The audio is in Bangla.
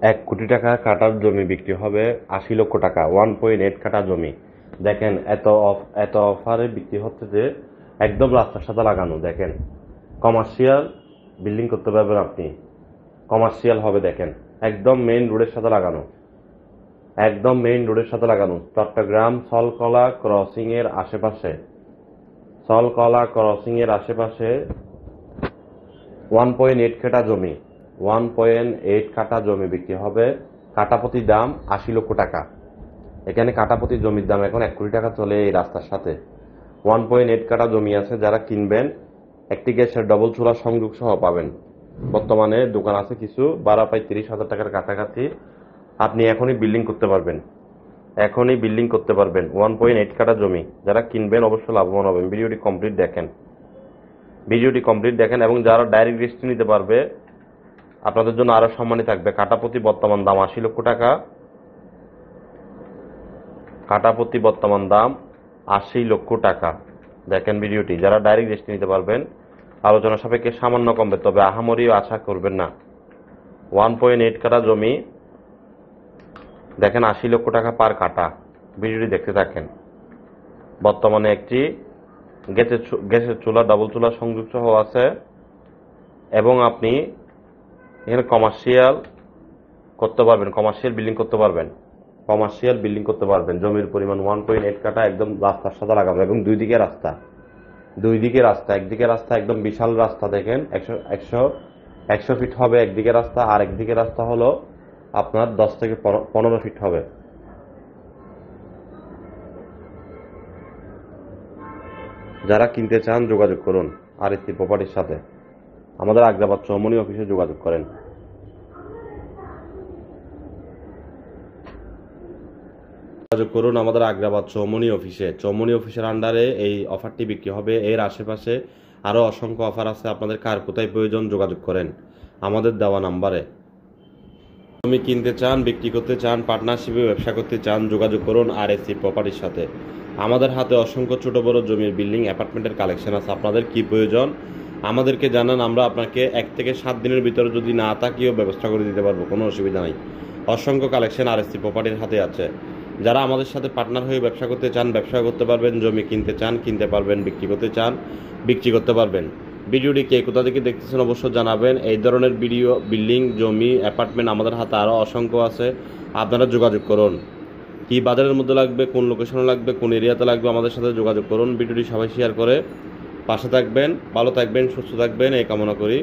1 কোটি টাকা কাটার জমি বিক্রি হবে 80 লক্ষ টাকা, 1.8 কাটা জমি। দেখেন এত অফারে বিক্রি হচ্ছে যে একদম রাস্তার সাথে লাগানো। দেখেন কমার্শিয়াল বিল্ডিং করতে পারবেন আপনি, কমার্শিয়াল হবে। দেখেন একদম মেইন রোডের সাথে লাগানো, একদম মেইন রোডের সাথে লাগানো। চট্টগ্রাম সলকলা ক্রসিং এর আশেপাশে, সলকলা ক্রসিং এর আশেপাশে 1.8 কাটা জমি, 1.8 কাটা জমি বিক্রি হবে। কাটাপতি দাম 80 লক্ষ টাকা। এখানে কাটাপতি জমির দাম এখন 1 কোটি টাকা চলে এই রাস্তার সাথে। 1.8 কাটা জমি আছে, যারা কিনবেন একটি গ্যাসের ডবল চুলা সংযোগ সহ পাবেন। বর্তমানে দোকান আছে কিছু, ভাড়া প্রায় 30,000 টাকার কাছাকাছি। আপনি এখনই বিল্ডিং করতে পারবেন, এখনই বিল্ডিং করতে পারবেন। 1.8 কাটা জমি, যারা কিনবেন অবশ্যই লাভবান হবেন। ভিডিওটি কমপ্লিট দেখেন, ভিডিওটি কমপ্লিট দেখেন এবং যারা ডাইরেক্ট রেজিস্ট্রি নিতে পারবে আপনাদের জন্য আরো সম্মানী থাকবে। কাটাপতি বর্তমান দাম 80 লক্ষ টাকা, কাটাপতি বর্তমান দাম 80 লক্ষ টাকা। দেখেন ভিডিওটি, যারা ডাইরেক্ট রেজিস্ট্রি নিতে পারবেন আলোচনা সাপেক্ষে সামান্য কমবে, তবে আহামরিও আশা করবেন না। 1.8 কাটা জমি, দেখেন 80 লক্ষ টাকা পার কাটা। ভিডিওটি দেখতে থাকেন। বর্তমানে একটি গ্যাসের চুলা ডাবল চুলা সংযোগ সহ আছে এবং আপনি এখানে কমার্শিয়াল করতে পারবেন, কমার্শিয়াল বিল্ডিং করতে পারবেন, কমার্শিয়াল বিল্ডিং করতে পারবেন। জমির পরিমাণ 1.8 কাটা, একদম রাস্তার সাথে লাগানো এবং দুই দিকে রাস্তা, দুই দিকে রাস্তা। একদিকে রাস্তা একদম বিশাল রাস্তা, দেখেন 100 ফিট হবে একদিকে রাস্তা, আর একদিকে রাস্তা হলো আপনার 10 থেকে 15 ফিট হবে। যারা কিনতে চান যোগাযোগ করুন আরএসসি প্রপার্টির সাথে, আমাদের আগ্রাবাদ চৌমনি অফিসে যোগাযোগ করেন। যোগাযোগ করুন আমাদের আগ্রাবাদ চৌমনি অফিসে। চৌমনি অফিসের আন্ডারে এই অফারটি বিক্রি হবে। এর আশেপাশে আরও অসংখ্য অফার আছে, আপনাদের কার কোথায় প্রয়োজন যোগাযোগ করেন আমাদের দেওয়া নাম্বারে। জমি কিনতে চান, বিক্রি করতে চান, পার্টনারশিপে ব্যবসা করতে চান, যোগাযোগ করুন আরএসসি প্রপার্টির সাথে। আমাদের হাতে অসংখ্য ছোট বড় জমির বিল্ডিং অ্যাপার্টমেন্টের কালেকশন আছে। আপনাদের কি প্রয়োজন আমাদেরকে জানান, আমরা আপনাকে 1 থেকে 7 দিনের ভিতরে যদি না থাকিও ব্যবস্থা করে দিতে পারবো, কোনো অসুবিধা নাই। অসংখ্য কালেকশন আরএসসি প্রপার্টির হাতে আছে। যারা আমাদের সাথে পার্টনার হয়ে ব্যবসা করতে চান ব্যবসা করতে পারবেন, জমি কিনতে চান কিনতে পারবেন, বিক্রি করতে চান বিক্রি করতে পারবেন। ভিডিওটি কে কোথা থেকে দেখতেছেন অবশ্যই জানাবেন। এই ধরনের ভিডিও, বিল্ডিং, জমি, অ্যাপার্টমেন্ট আমাদের হাতে আরও অসংখ্য আছে, আপনারা যোগাযোগ করুন। কি বাজারের মধ্যে লাগবে, কোন লোকেশনে লাগবে, কোন এরিয়াতে লাগবে, আমাদের সাথে যোগাযোগ করুন। ভিডিওটি সবাই শেয়ার করে পাশে থাকবেন। ভালো থাকবেন, সুস্থ থাকবেন এই কামনা করি।